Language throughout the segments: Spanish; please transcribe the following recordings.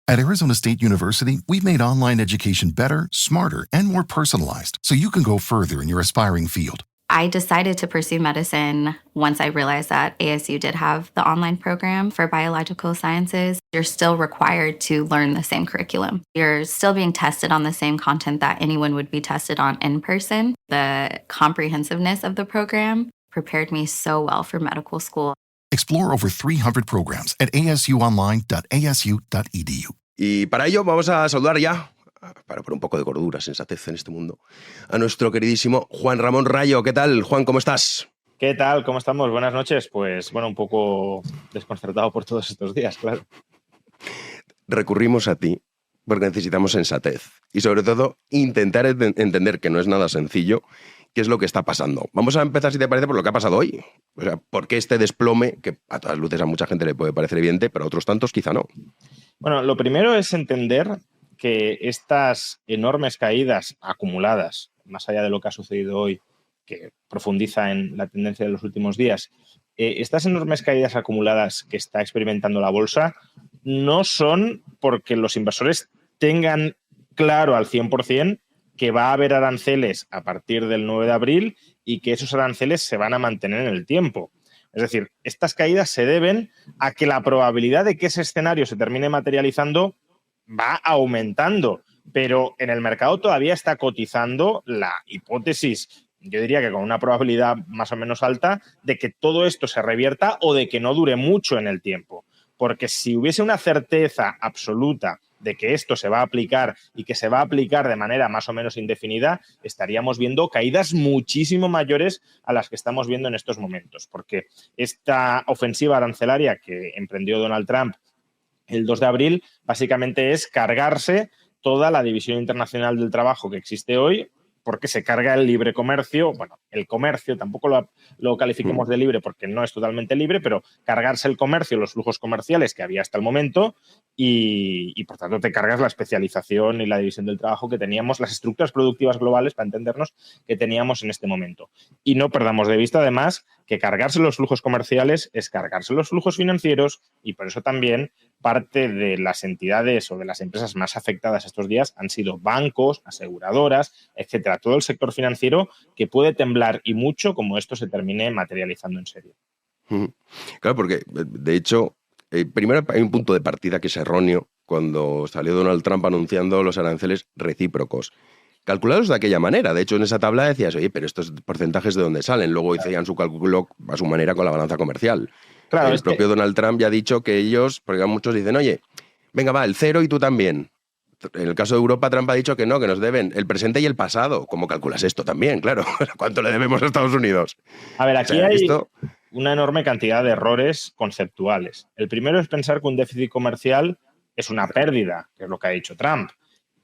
At Arizona State University, we've made online education better, smarter, and more personalized so you can go further in your aspiring field. I decided to pursue medicine once I realized that ASU did have the online program for biological sciences. You're still required to learn the same curriculum. You're still being tested on the same content that anyone would be tested on in person. The comprehensiveness of the program prepared me so well for medical school. Explore over 300 programs at asuonline.asu.edu. Y para ello vamos a saludar ya, para poner un poco de cordura, sensatez en este mundo, a nuestro queridísimo Juan Ramón Rayo. ¿Qué tal, Juan? ¿Cómo estás? ¿Qué tal? ¿Cómo estamos? Buenas noches. Pues bueno, un poco desconcertado por todos estos días, claro. Recurrimos a ti porque necesitamos sensatez y sobre todo intentar entender, que no es nada sencillo, qué es lo que está pasando. Vamos a empezar, si te parece, por lo que ha pasado hoy. O sea, ¿por qué este desplome, que a todas luces a mucha gente le puede parecer evidente, pero a otros tantos quizá no? Bueno, lo primero es entender que estas enormes caídas acumuladas, más allá de lo que ha sucedido hoy, que profundiza en la tendencia de los últimos días, estas enormes caídas acumuladas que está experimentando la bolsa no son porque los inversores tengan claro al 100% que va a haber aranceles a partir del 9 de abril y que esos aranceles se van a mantener en el tiempo. Es decir, estas caídas se deben a que la probabilidad de que ese escenario se termine materializando va aumentando, pero en el mercado todavía está cotizando la hipótesis, yo diría que con una probabilidad más o menos alta, de que todo esto se revierta o de que no dure mucho en el tiempo. Porque si hubiese una certeza absoluta de que esto se va a aplicar y que se va a aplicar de manera más o menos indefinida, estaríamos viendo caídas muchísimo mayores a las que estamos viendo en estos momentos. Porque esta ofensiva arancelaria que emprendió Donald Trump el 2 de abril básicamente es cargarse toda la división internacional del trabajo que existe hoy, porque se carga el libre comercio. Bueno, el comercio tampoco lo califiquemos de libre porque no es totalmente libre, pero cargarse el comercio, los flujos comerciales que había hasta el momento y por tanto te cargas la especialización y la división del trabajo que teníamos, las estructuras productivas globales, para entendernos, que teníamos en este momento. Y no perdamos de vista, además, que cargarse los flujos comerciales es cargarse los flujos financieros y por eso también parte de las entidades o de las empresas más afectadas estos días han sido bancos, aseguradoras, etcétera. Todo el sector financiero que puede temblar y mucho como esto se termine materializando en serio. Claro, porque de hecho, primero hay un punto de partida que es erróneo cuando salió Donald Trump anunciando los aranceles recíprocos. Calculados de aquella manera. De hecho, en esa tabla decías, oye, pero estos porcentajes ¿de dónde salen? Luego hacían su cálculo a su manera con la balanza comercial. Claro, el propio Donald Trump ya ha dicho que ellos, porque muchos dicen, oye, venga, va, el 0 y tú también. En el caso de Europa, Trump ha dicho que no, que nos deben el presente y el pasado. ¿Cómo calculas esto también? Claro, ¿cuánto le debemos a Estados Unidos? A ver, aquí hay una enorme cantidad de errores conceptuales. El primero es pensar que un déficit comercial es una pérdida, que es lo que ha dicho Trump.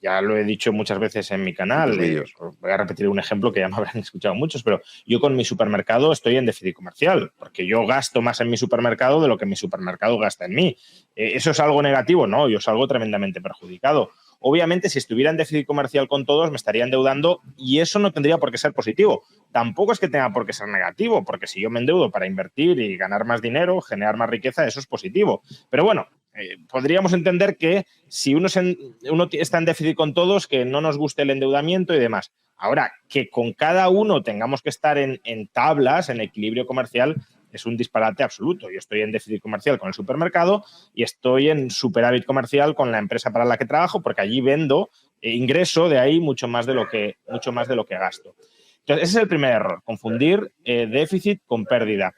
Ya lo he dicho muchas veces en mi canal. Voy a repetir un ejemplo que ya me habrán escuchado muchos, pero yo con mi supermercado estoy en déficit comercial, porque yo gasto más en mi supermercado de lo que mi supermercado gasta en mí. ¿Eso es algo negativo? No, yo salgo tremendamente perjudicado. Obviamente, si estuviera en déficit comercial con todos, me estaría endeudando y eso no tendría por qué ser positivo. Tampoco es que tenga por qué ser negativo, porque si yo me endeudo para invertir y ganar más dinero, generar más riqueza, eso es positivo. Pero bueno, podríamos entender que si uno está en déficit con todos, que no nos guste el endeudamiento y demás. Ahora, que con cada uno tengamos que estar en tablas, en equilibrio comercial, es un disparate absoluto. Yo estoy en déficit comercial con el supermercado y estoy en superávit comercial con la empresa para la que trabajo, porque allí vendo ingreso de ahí mucho más de lo que gasto. Entonces, ese es el primer error, confundir déficit con pérdida.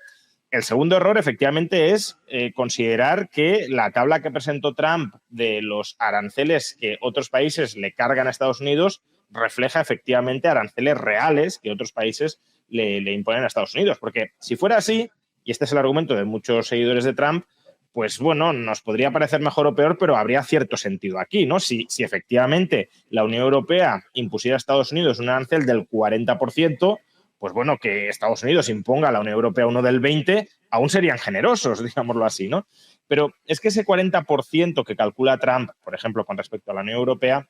El segundo error, efectivamente, es considerar que la tabla que presentó Trump de los aranceles que otros países le cargan a Estados Unidos refleja efectivamente aranceles reales que otros países le imponen a Estados Unidos. Porque si fuera así, y este es el argumento de muchos seguidores de Trump, pues bueno, nos podría parecer mejor o peor, pero habría cierto sentido aquí, ¿no? Si efectivamente la Unión Europea impusiera a Estados Unidos un arancel del 40%, pues bueno, que Estados Unidos imponga a la Unión Europea uno del 20%, aún serían generosos, digámoslo así, ¿no? Pero es que ese 40% que calcula Trump, por ejemplo, con respecto a la Unión Europea,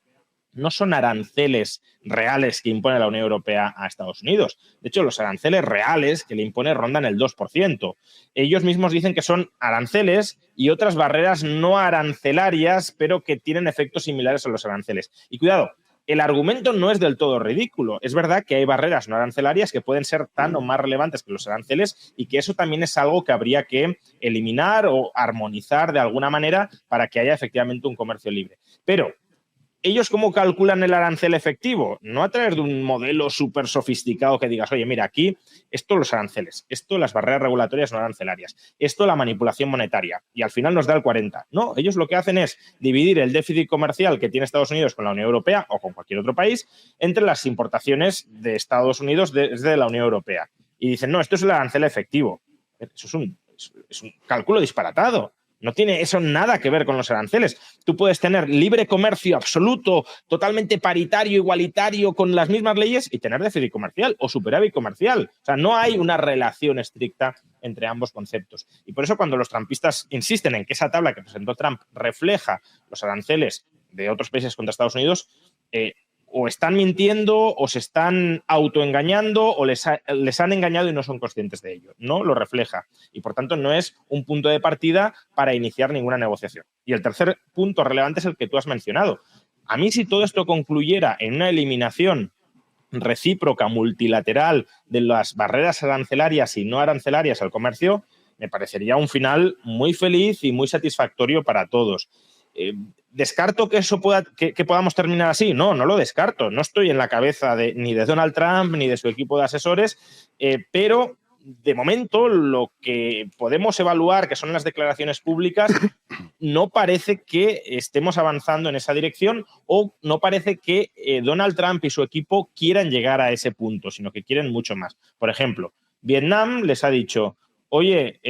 no son aranceles reales que impone la Unión Europea a Estados Unidos. De hecho, los aranceles reales que le impone rondan el 2%. Ellos mismos dicen que son aranceles y otras barreras no arancelarias, pero que tienen efectos similares a los aranceles. Y cuidado, el argumento no es del todo ridículo. Es verdad que hay barreras no arancelarias que pueden ser tan o más relevantes que los aranceles y que eso también es algo que habría que eliminar o armonizar de alguna manera para que haya efectivamente un comercio libre. Pero ¿ellos cómo calculan el arancel efectivo? No a través de un modelo súper sofisticado que digas, oye, mira, aquí esto los aranceles, esto las barreras regulatorias no arancelarias, esto la manipulación monetaria, y al final nos da el 40. No, ellos lo que hacen es dividir el déficit comercial que tiene Estados Unidos con la Unión Europea o con cualquier otro país entre las importaciones de Estados Unidos desde la Unión Europea. Y dicen, no, esto es el arancel efectivo. Eso es un cálculo disparatado. No tiene eso nada que ver con los aranceles. Tú puedes tener libre comercio absoluto, totalmente paritario, igualitario, con las mismas leyes y tener déficit comercial o superávit comercial. O sea, no hay una relación estricta entre ambos conceptos. Y por eso cuando los trumpistas insisten en que esa tabla que presentó Trump refleja los aranceles de otros países contra Estados Unidos, o están mintiendo o se están autoengañando o les han engañado y no son conscientes de ello. No lo refleja y, por tanto, no es un punto de partida para iniciar ninguna negociación. Y el tercer punto relevante es el que tú has mencionado. A mí, si todo esto concluyera en una eliminación recíproca, multilateral, de las barreras arancelarias y no arancelarias al comercio, me parecería un final muy feliz y muy satisfactorio para todos. ¿Descarto que eso que podamos terminar así? No, no lo descarto. No estoy en la cabeza ni de Donald Trump ni de su equipo de asesores, pero de momento lo que podemos evaluar, que son las declaraciones públicas, no parece que estemos avanzando en esa dirección o no parece que Donald Trump y su equipo quieran llegar a ese punto, sino que quieren mucho más. Por ejemplo, Vietnam les ha dicho, oye,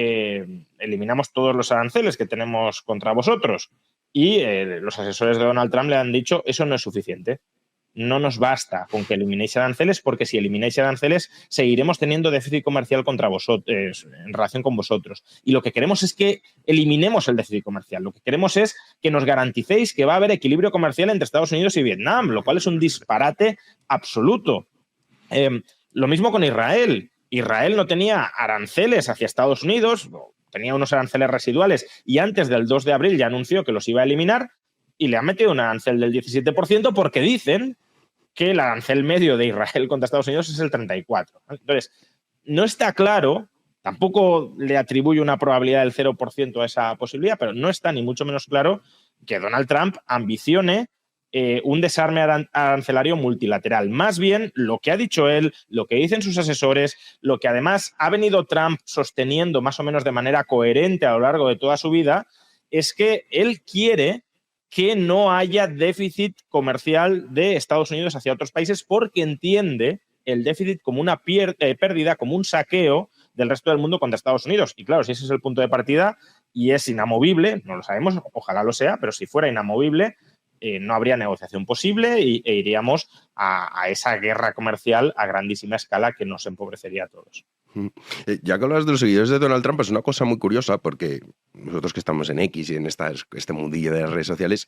eliminamos todos los aranceles que tenemos contra vosotros. Y los asesores de Donald Trump le han dicho, eso no es suficiente. No nos basta con que eliminéis aranceles, porque si elimináis aranceles seguiremos teniendo déficit comercial contra vosotros, en relación con vosotros. Y lo que queremos es que eliminemos el déficit comercial. Lo que queremos es que nos garanticéis que va a haber equilibrio comercial entre Estados Unidos y Vietnam, lo cual es un disparate absoluto. Lo mismo con Israel. Israel no tenía aranceles hacia Estados Unidos, tenía unos aranceles residuales y antes del 2 de abril ya anunció que los iba a eliminar y le han metido un arancel del 17% porque dicen que el arancel medio de Israel contra Estados Unidos es el 34%. Entonces, no está claro, tampoco le atribuye una probabilidad del 0% a esa posibilidad, pero no está ni mucho menos claro que Donald Trump ambicione un desarme arancelario multilateral. Más bien, lo que ha dicho él, lo que dicen sus asesores, lo que además ha venido Trump sosteniendo más o menos de manera coherente a lo largo de toda su vida, es que él quiere que no haya déficit comercial de Estados Unidos hacia otros países porque entiende el déficit como una pérdida, como un saqueo del resto del mundo contra Estados Unidos. Y claro, si ese es el punto de partida y es inamovible, no lo sabemos, ojalá lo sea, pero si fuera inamovible, no habría negociación posible e iríamos a esa guerra comercial a grandísima escala que nos empobrecería a todos. Ya que hablas de los seguidores de Donald Trump, es una cosa muy curiosa porque nosotros que estamos en X y en este mundillo de las redes sociales,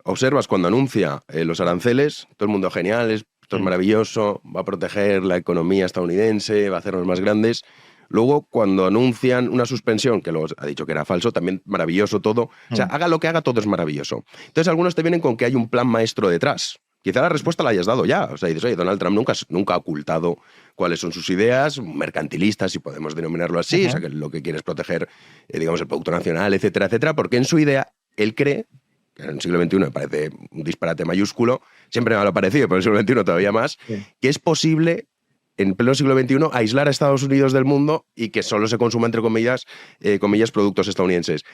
observas cuando anuncia los aranceles, todo el mundo genial, esto es maravilloso, va a proteger la economía estadounidense, va a hacernos más grandes. Luego, cuando anuncian una suspensión, que luego ha dicho que era falso, también maravilloso todo. O sea, haga lo que haga, todo es maravilloso. Entonces, algunos te vienen con que hay un plan maestro detrás. Quizá la respuesta la hayas dado ya. O sea, dices, oye, Donald Trump nunca ha ocultado cuáles son sus ideas mercantilistas, si podemos denominarlo así. O sea, que lo que quiere es proteger, digamos, el Producto Nacional, etcétera, etcétera, porque en su idea, él cree, que en el siglo XXI me parece un disparate mayúsculo, siempre me lo ha parecido, pero en el siglo XXI todavía más, que es posible en pleno siglo XXI aislar a Estados Unidos del mundo y que solo se consuma, entre comillas, productos estadounidenses.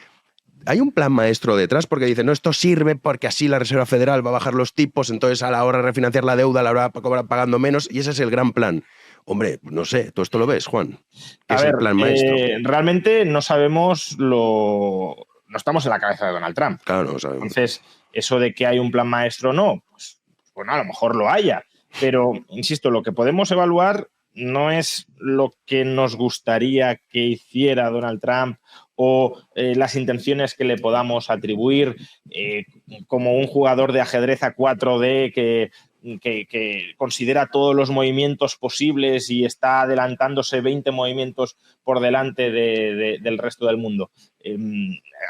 Hay un plan maestro detrás porque dicen, no, esto sirve porque así la Reserva Federal va a bajar los tipos, entonces a la hora de refinanciar la deuda la habrá pagando menos y ese es el gran plan. Hombre, no sé, ¿tú esto lo ves, Juan? ¿Qué es el plan maestro? Realmente no sabemos no estamos en la cabeza de Donald Trump. Claro, no lo sabemos. Entonces, eso de que hay un plan maestro o no, pues bueno, a lo mejor lo haya. Pero, insisto, lo que podemos evaluar no es lo que nos gustaría que hiciera Donald Trump o las intenciones que le podamos atribuir, como un jugador de ajedrez a 4D que considera todos los movimientos posibles y está adelantándose 20 movimientos por delante del resto del mundo.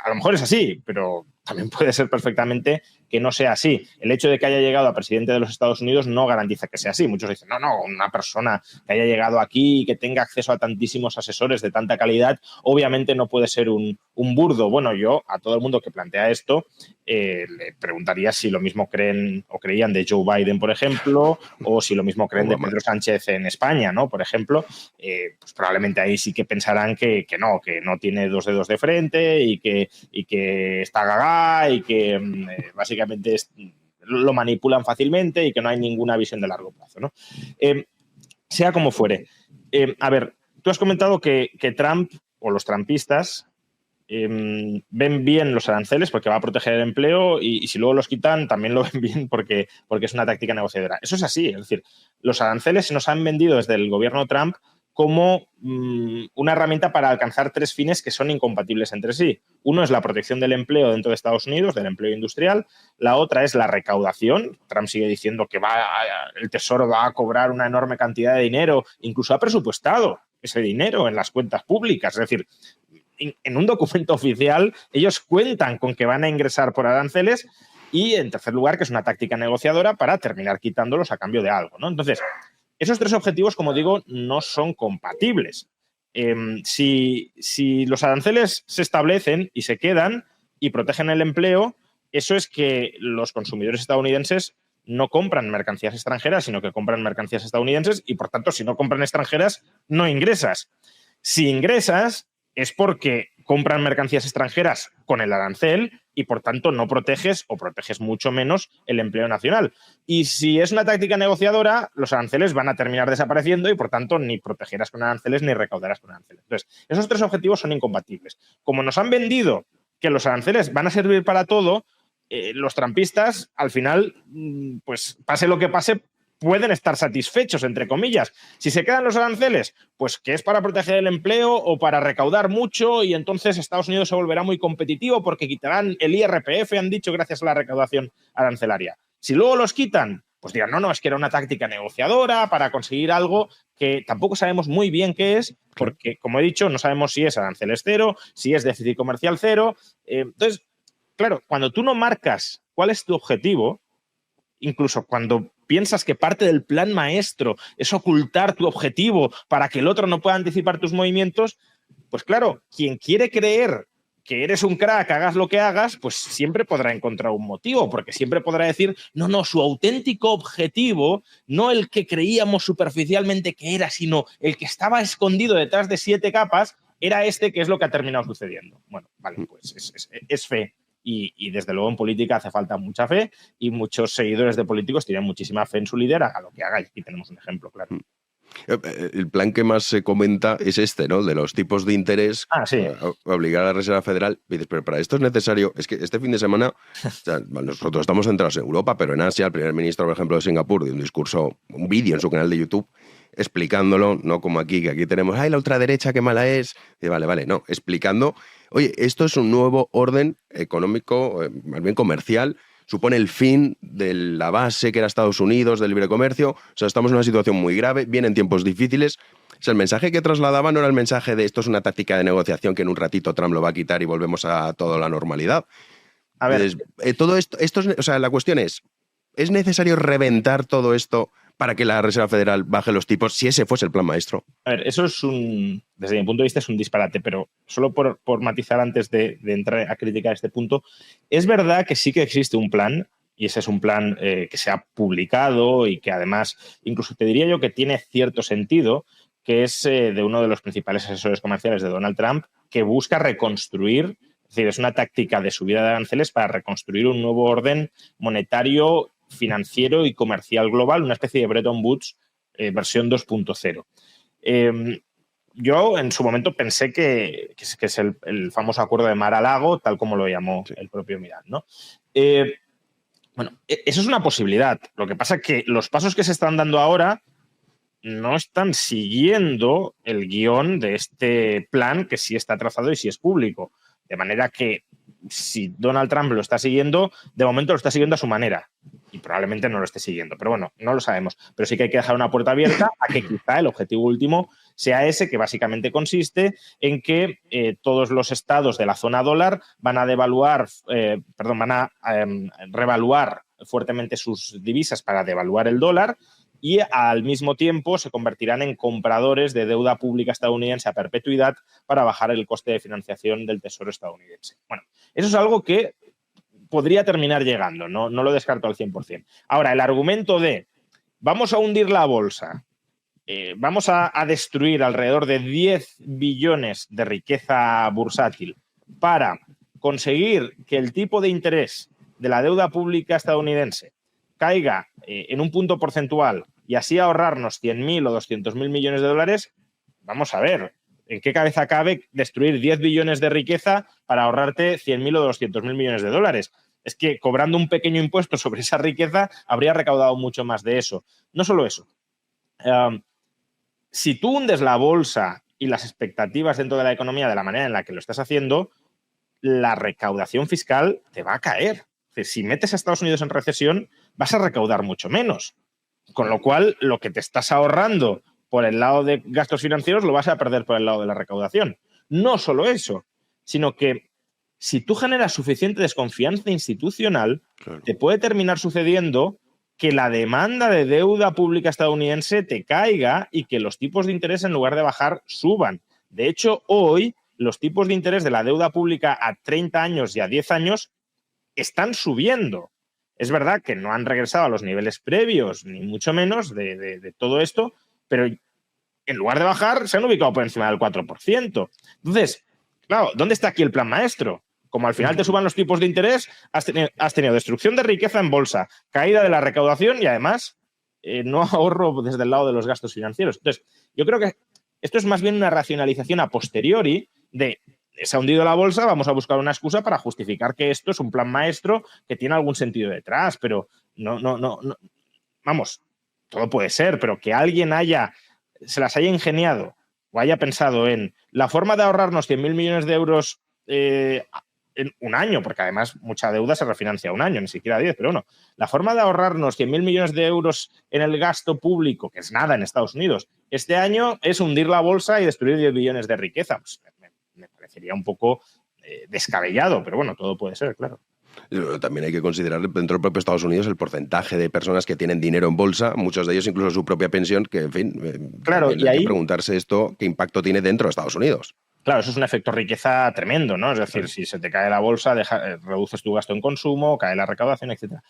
A lo mejor es así, pero también puede ser perfectamente que no sea así. El hecho de que haya llegado a presidente de los Estados Unidos no garantiza que sea así. Muchos dicen, no, una persona que haya llegado aquí y que tenga acceso a tantísimos asesores de tanta calidad, obviamente no puede ser un burdo. Bueno, yo a todo el mundo que plantea esto le preguntaría si lo mismo creen o creían de Joe Biden, por ejemplo, o si lo mismo creen de Pedro Sánchez en España, ¿no? Por ejemplo, pues probablemente ahí sí que pensarán que no tiene dos dedos de frente y que está gaga y que básicamente lo manipulan fácilmente y que no hay ninguna visión de largo plazo, ¿no? Sea como fuere. A ver, tú has comentado que Trump o los trumpistas ven bien los aranceles porque va a proteger el empleo y si luego los quitan también lo ven bien porque es una táctica negociadora. Eso es así, es decir, los aranceles se nos han vendido desde el gobierno Trump como una herramienta para alcanzar tres fines que son incompatibles entre sí. Uno es la protección del empleo dentro de Estados Unidos, del empleo industrial. La otra es la recaudación. Trump sigue diciendo que el Tesoro va a cobrar una enorme cantidad de dinero, incluso ha presupuestado ese dinero en las cuentas públicas. Es decir, en un documento oficial ellos cuentan con que van a ingresar por aranceles y, en tercer lugar, que es una táctica negociadora para terminar quitándolos a cambio de algo, ¿no? Entonces, esos tres objetivos, como digo, no son compatibles. Si los aranceles se establecen y se quedan y protegen el empleo, eso es que los consumidores estadounidenses no compran mercancías extranjeras, sino que compran mercancías estadounidenses y, por tanto, si no compran extranjeras, no ingresas. Si ingresas, es porque compran mercancías extranjeras con el arancel y, por tanto, no proteges o proteges mucho menos el empleo nacional. Y si es una táctica negociadora, los aranceles van a terminar desapareciendo y, por tanto, ni protegerás con aranceles ni recaudarás con aranceles. Entonces, esos tres objetivos son incompatibles. Como nos han vendido que los aranceles van a servir para todo, los trampistas, al final, pues pase lo que pase, pueden estar satisfechos, entre comillas. Si se quedan los aranceles, pues que es para proteger el empleo o para recaudar mucho y entonces Estados Unidos se volverá muy competitivo porque quitarán el IRPF, han dicho, gracias a la recaudación arancelaria. Si luego los quitan, pues dirán, no, es que era una táctica negociadora para conseguir algo que tampoco sabemos muy bien qué es, porque, como he dicho, no sabemos si es aranceles cero, si es déficit comercial cero. Entonces, claro, cuando tú no marcas cuál es tu objetivo, incluso cuando piensas que parte del plan maestro es ocultar tu objetivo para que el otro no pueda anticipar tus movimientos, pues claro, quien quiere creer que eres un crack, hagas lo que hagas, pues siempre podrá encontrar un motivo, porque siempre podrá decir, no, su auténtico objetivo, no el que creíamos superficialmente que era, sino el que estaba escondido detrás de 7 capas, era este, que es lo que ha terminado sucediendo. Bueno, vale, pues es fe. Y desde luego en política hace falta mucha fe y muchos seguidores de políticos tienen muchísima fe en su líder, a lo que haga. Y aquí tenemos un ejemplo, claro. El plan que más se comenta es este, ¿no? De los tipos de interés, sí. Obligar a la Reserva Federal. Y dices, pero para esto es necesario. Es que este fin de semana, o sea, nosotros estamos centrados en Europa, pero en Asia, el primer ministro, por ejemplo, de Singapur, dio un discurso, un vídeo en su canal de YouTube, explicándolo, no como aquí, que aquí tenemos, la ultraderecha, qué mala es. Y vale, no, explicando, oye, esto es un nuevo orden económico, más bien comercial, supone el fin de la base que era Estados Unidos, del libre comercio. O sea, estamos en una situación muy grave, vienen tiempos difíciles. O sea, el mensaje que trasladaba no era el mensaje de esto es una táctica de negociación que en un ratito Trump lo va a quitar y volvemos a toda la normalidad. A ver, todo esto o sea, la cuestión es necesario reventar todo esto para que la Reserva Federal baje los tipos, si ese fuese el plan maestro? A ver, eso es desde mi punto de vista es un disparate, pero solo por matizar antes de entrar a criticar este punto, es verdad que sí que existe un plan, y ese es un plan que se ha publicado y que además, incluso te diría yo que tiene cierto sentido, que es de uno de los principales asesores comerciales de Donald Trump, que busca reconstruir, es decir, es una táctica de subida de aranceles para reconstruir un nuevo orden monetario, financiero y comercial global, una especie de Bretton Woods versión 2.0. Yo en su momento pensé que es el famoso acuerdo de Mar-a-Lago, tal como lo llamó el propio Milán, ¿no? Bueno, eso es una posibilidad. Lo que pasa es que los pasos que se están dando ahora no están siguiendo el guión de este plan que sí está trazado y sí es público. De manera que si Donald Trump lo está siguiendo, de momento lo está siguiendo a su manera. Y probablemente no lo esté siguiendo. Pero bueno, no lo sabemos. Pero sí que hay que dejar una puerta abierta a que quizá el objetivo último sea ese, que básicamente consiste en que todos los estados de la zona dólar van a revaluar fuertemente sus divisas para devaluar el dólar, y al mismo tiempo se convertirán en compradores de deuda pública estadounidense a perpetuidad para bajar el coste de financiación del Tesoro estadounidense. Bueno, eso es algo que podría terminar llegando, no lo descarto al 100%. Ahora, el argumento de vamos a hundir la bolsa, vamos a destruir alrededor de 10 billones de riqueza bursátil para conseguir que el tipo de interés de la deuda pública estadounidense caiga en un punto porcentual y así ahorrarnos 100.000 o 200.000 millones de dólares, vamos a ver, ¿en qué cabeza cabe destruir 10 billones de riqueza para ahorrarte 100.000 o 200.000 millones de dólares? Es que cobrando un pequeño impuesto sobre esa riqueza habría recaudado mucho más de eso. No solo eso. Si tú hundes la bolsa y las expectativas dentro de la economía de la manera en la que lo estás haciendo, la recaudación fiscal te va a caer. Si metes a Estados Unidos en recesión, vas a recaudar mucho menos. Con lo cual, lo que te estás ahorrando por el lado de gastos financieros lo vas a perder por el lado de la recaudación. No solo eso, sino que si tú generas suficiente desconfianza institucional, claro, te puede terminar sucediendo que la demanda de deuda pública estadounidense te caiga y que los tipos de interés, en lugar de bajar, suban. De hecho, hoy los tipos de interés de la deuda pública a 30 años y a 10 años están subiendo. Es verdad que no han regresado a los niveles previos, ni mucho menos, de todo esto, pero en lugar de bajar, se han ubicado por encima del 4%. Entonces, claro, ¿dónde está aquí el plan maestro? Como al final te suban los tipos de interés, has tenido destrucción de riqueza en bolsa, caída de la recaudación y además no ahorro desde el lado de los gastos financieros. Entonces, yo creo que esto es más bien una racionalización a posteriori de se ha hundido la bolsa, vamos a buscar una excusa para justificar que esto es un plan maestro que tiene algún sentido detrás, pero no. Vamos, todo puede ser, pero que alguien se las haya ingeniado o haya pensado en la forma de ahorrarnos 100.000 millones de euros en un año, porque además mucha deuda se refinancia a un año, ni siquiera 10, pero bueno, la forma de ahorrarnos 100.000 millones de euros en el gasto público, que es nada en Estados Unidos, este año es hundir la bolsa y destruir 10 billones de riqueza. Pues me parecería un poco descabellado, pero bueno, todo puede ser, claro. También hay que considerar dentro del propio Estados Unidos el porcentaje de personas que tienen dinero en bolsa, muchos de ellos incluso su propia pensión, que en fin, claro, y hay ahí que preguntarse esto, qué impacto tiene dentro de Estados Unidos. Claro, eso es un efecto riqueza tremendo, ¿no? Es decir, si se te cae la bolsa, reduces tu gasto en consumo, cae la recaudación, etc.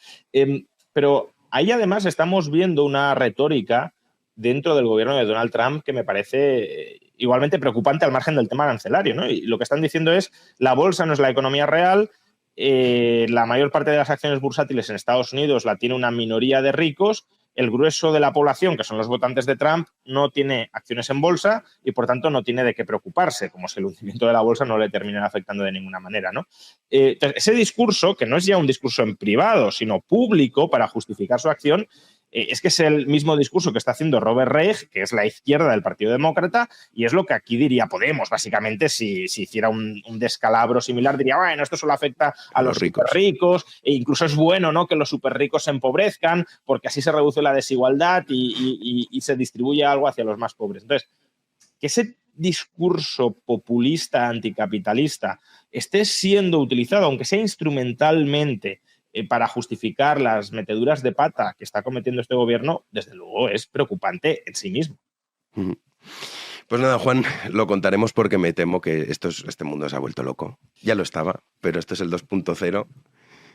Pero ahí además estamos viendo una retórica dentro del gobierno de Donald Trump que me parece igualmente preocupante al margen del tema arancelario, ¿no? Y lo que están diciendo es, la bolsa no es la economía real, la mayor parte de las acciones bursátiles en Estados Unidos la tiene una minoría de ricos, el grueso de la población, que son los votantes de Trump, no tiene acciones en bolsa y, por tanto, no tiene de qué preocuparse, como si el hundimiento de la bolsa no le terminara afectando de ninguna manera, ¿no? Entonces, ese discurso, que no es ya un discurso en privado, sino público para justificar su acción, es que es el mismo discurso que está haciendo Robert Reich, que es la izquierda del Partido Demócrata, y es lo que aquí diría Podemos, básicamente, si hiciera un descalabro similar, diría, bueno, esto solo afecta a los superricos, e incluso es bueno, ¿no?, que los superricos se empobrezcan, porque así se reduce la desigualdad y se distribuye algo hacia los más pobres. Entonces, que ese discurso populista, anticapitalista, esté siendo utilizado, aunque sea instrumentalmente, para justificar las meteduras de pata que está cometiendo este gobierno, desde luego es preocupante en sí mismo. Pues nada, Juan, lo contaremos porque me temo que este mundo se ha vuelto loco. Ya lo estaba, pero esto es el 2.0.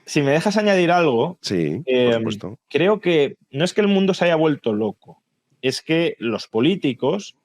Si me dejas añadir algo, sí, por supuesto. Creo que no es que el mundo se haya vuelto loco, es que los políticos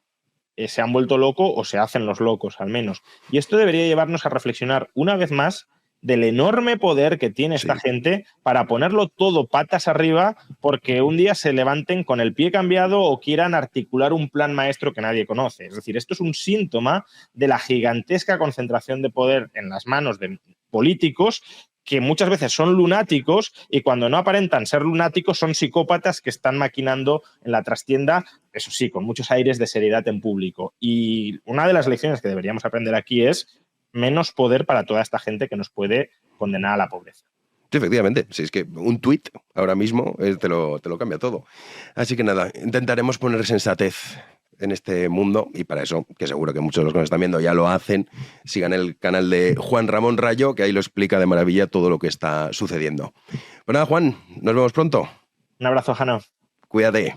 se han vuelto locos o se hacen los locos, al menos. Y esto debería llevarnos a reflexionar una vez más del enorme poder que tiene esta gente para ponerlo todo patas arriba porque un día se levanten con el pie cambiado o quieran articular un plan maestro que nadie conoce. Es decir, esto es un síntoma de la gigantesca concentración de poder en las manos de políticos que muchas veces son lunáticos y cuando no aparentan ser lunáticos son psicópatas que están maquinando en la trastienda, eso sí, con muchos aires de seriedad en público. Y una de las lecciones que deberíamos aprender aquí es menos poder para toda esta gente que nos puede condenar a la pobreza. Sí, efectivamente. Si es que un tuit ahora mismo te lo cambia todo. Así que nada, intentaremos poner sensatez en este mundo y para eso, que seguro que muchos de los que nos están viendo ya lo hacen, sigan el canal de Juan Ramón Rayo, que ahí lo explica de maravilla todo lo que está sucediendo. Pues nada, Juan, nos vemos pronto. Un abrazo, Jano. Cuídate.